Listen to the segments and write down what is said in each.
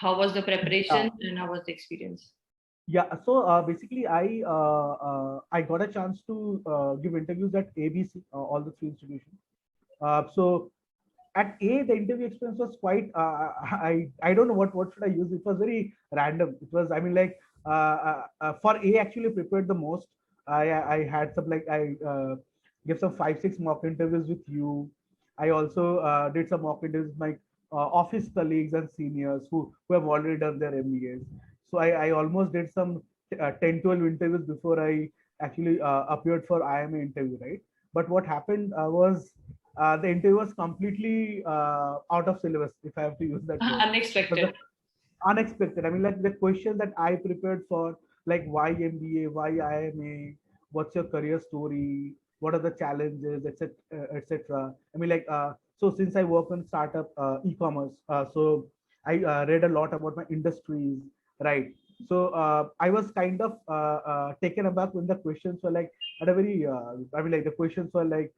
How was the Yeah. preparation and how was the experience? Yeah, so basically, I got a chance to give interviews at ABC, all the three institutions. So at A, the interview experience was quite. I don't know what should I use. It was very random. It was, I mean, like for A, actually prepared the most. I had some, like, I give some 5 6 mock interviews with you. I also did some mock interviews with my office colleagues and seniors who have already done their MBAs. So I almost did some 10 12 interviews before I actually appeared for IMA interview, right? But what happened was the interview was completely out of syllabus, if I have to use that word. But the Unexpected. unexpected. I mean, like the question that I prepared for, like why MBA, why IMA, what's your career story, what are the challenges, etc., etc. I mean, like so since I work on startup e-commerce, so I read a lot about my industries, right? So I was kind of taken aback when the questions were like at a very, I mean, like the questions were like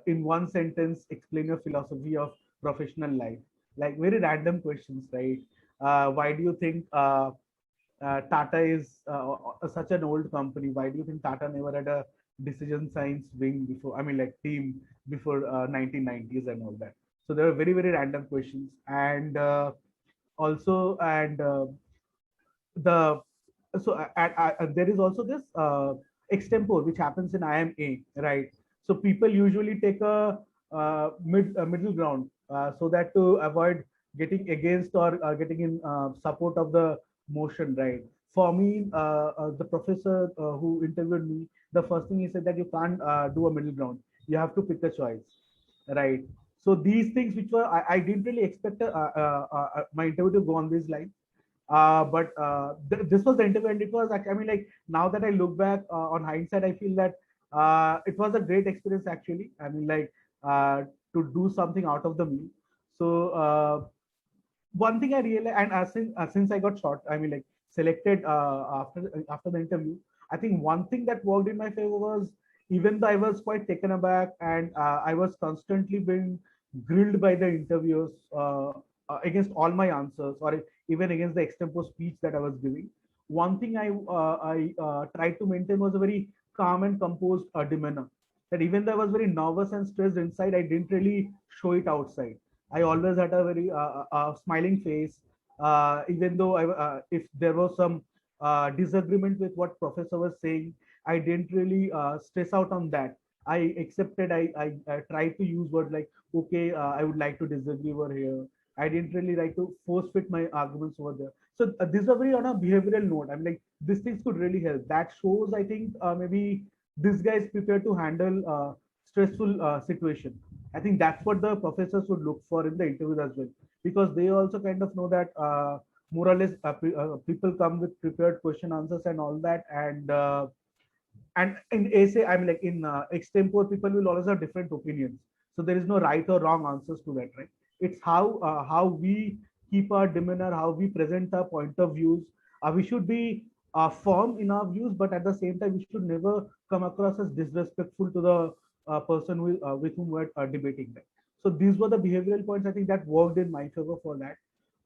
in one sentence, explain your philosophy of professional life, like very random questions, right? Why do you think Tata is such an old company? Why do you think Tata never had a decision science wing before? I mean, like team before 1990s and all that. So there were very very random questions, and also and the so there is also this extempore which happens in IMA, right? So people usually take a middle ground so that to avoid getting against or getting in support of the motion, right? For me, the professor who interviewed me, the first thing he said that you can't do a middle ground. You have to pick a choice, right? So these things which were I didn't really expect my interview to go on this line, but this was the interview, and it was like, I mean, like now that I look back on hindsight, I feel that it was a great experience actually. I mean, like to do something out of the me. So one thing I realized, and since I got short, I mean, like selected after the interview, I think one thing that worked in my favor was, even though I was quite taken aback and I was constantly being grilled by the interviewers against all my answers, or even against the extempore speech that I was giving. One thing I tried to maintain was a very calm and composed demeanor. That even though I was very nervous and stressed inside, I didn't really show it outside. I always had a very smiling face, even though if there was some disagreement with what professor was saying, I didn't really stress out on that. I accepted. I tried to use words like, okay, I would like to disagree over here. I didn't really like to force fit my arguments over there. So this is a very on a behavioral note. I'm like, these things could really help. That shows, I think, maybe this guy is prepared to handle stressful situation. I think that's what the professors would look for in the interviews as well, because they also kind of know that more or less people come with prepared question answers and all that, and in essay, I mean, like in extempore, people will always have different opinions. So there is no right or wrong answers to that, right? It's how we keep our demeanor, how we present our point of views. We should be firm in our views, but at the same time, we should never come across as disrespectful to the person with whom we're debating. Right? So these were the behavioral points I think that worked in my favor for that.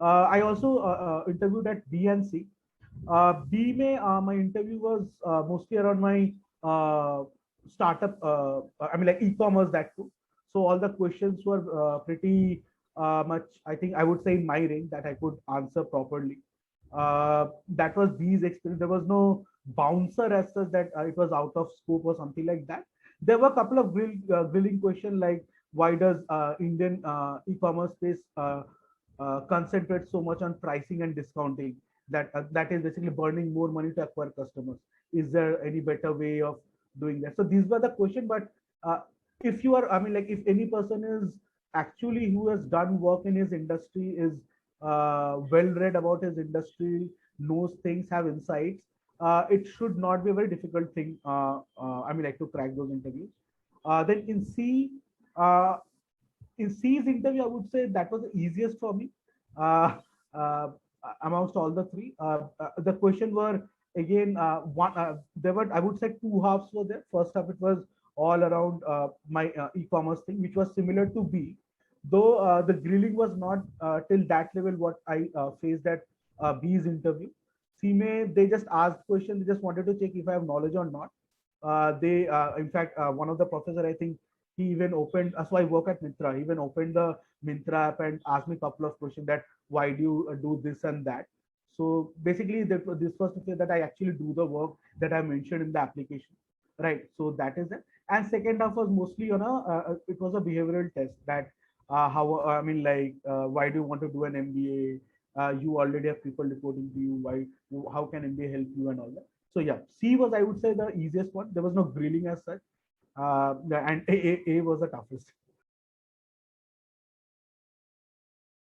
I also interviewed at BNC. B May, my interview was mostly around my startup, I mean, like e-commerce, that too. So all the questions were pretty much, I think I would say in my range that I could answer properly. That was these experience. There was no bouncer as such that it was out of scope or something like that. There were a couple of grilling questions like, why does Indian e-commerce space concentrate so much on pricing and discounting? That is basically burning more money to acquire customers. Is there any better way of doing that? So these were the question. But if you are, I mean, like if any person is actually who has done work in his industry, is well read about his industry, knows things, have insights, it should not be a very difficult thing. I mean, like to crack those interviews. Then in C, uh, in C's interview, I would say that was the easiest for me. Uh, uh, Amongst all the three, the question were again one. There were, I would say, two halves were there. First half, it was all around my e-commerce thing, which was similar to B. though the grilling was not till that level what I faced at B's interview. CMA, they just asked questions, they just wanted to check if I have knowledge or not. They, in fact, one of the professor, I think he even opened, so I work at Mintra, he even opened the Mintra app and asked me a couple of questions that why do you do this and that. So basically, this was to say that I actually do the work that I mentioned in the application, right? So that is it. And second half was mostly on it was a behavioral test that how I mean, like, why do you want to do an MBA? You already have people reporting to you. Why? How can MBA help you and all that? So yeah, C was, I would say, the easiest one. There was no grilling as such, and A was the toughest.